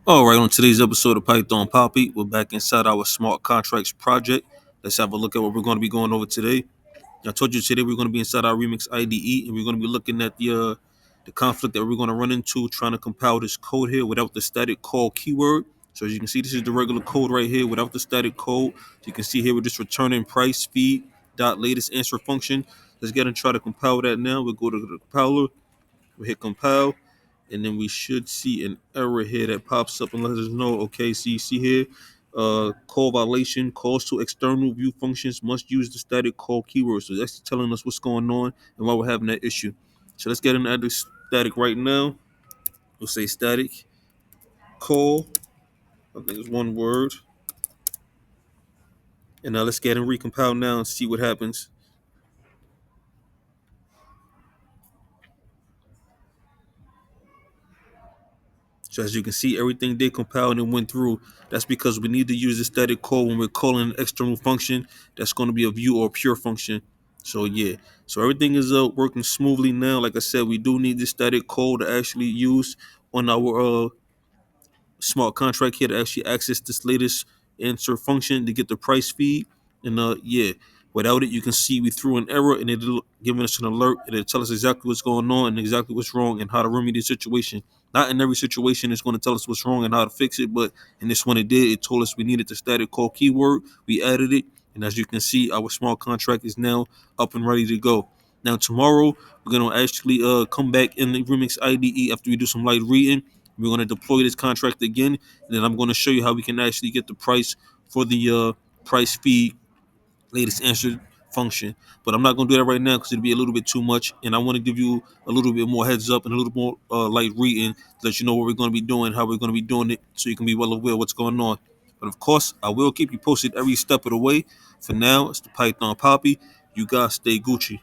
All right, on today's episode of Python Papi, we're back inside our smart contracts project. Let's have a look at what we're going to be going over today. I told you today we're going to be inside our Remix IDE, and we're going to be looking at the conflict that we're going to run into trying to compile this code here without the static call keyword. So as you can see, this is the regular code right here without the static code. So you can see here we're just returning price feed dot latest answer function. Let's get and try to compile that now. We'll go to the compiler. We hit compile, and then we should see an error here that pops up and lets us know, okay, so you see here, call violation, calls to external view functions must use the static call keyword. So that's telling us what's going on and why we're having that issue. So let's get into this static right now. We'll say static call, I think it's one word. And now let's get and recompile now and see what happens. So as you can see, everything did compile and it went through. That's because we need to use the static code when we're calling an external function that's going to be a view or a pure function. So yeah, so everything is working smoothly now. Like I said, we do need the static code to actually use on our smart contract here to actually access this latest answer function to get the price feed. And yeah, without it, you can see we threw an error and it'll giving us an alert and it'll tell us exactly what's going on and exactly what's wrong and how to remedy the situation. Not in every situation it's going to tell us what's wrong and how to fix it, but in this one it did. It told us we needed the static call keyword. We added it, and as you can see, our smart contract is now up and ready to go. Now tomorrow we're gonna actually come back in the Remix IDE after we do some light reading. We're going to deploy this contract again, and then I'm going to show you how we can actually get the price for the price feed latest answer function. But I'm not going to do that right now because it'll be a little bit too much, and I want to give you a little bit more heads up and a little more light reading to let you know what we're going to be doing, how we're going to be doing it, so you can be well aware of what's going on. But of course, I will keep you posted every step of the way. For now, it's the Python Poppy. You guys stay Gucci.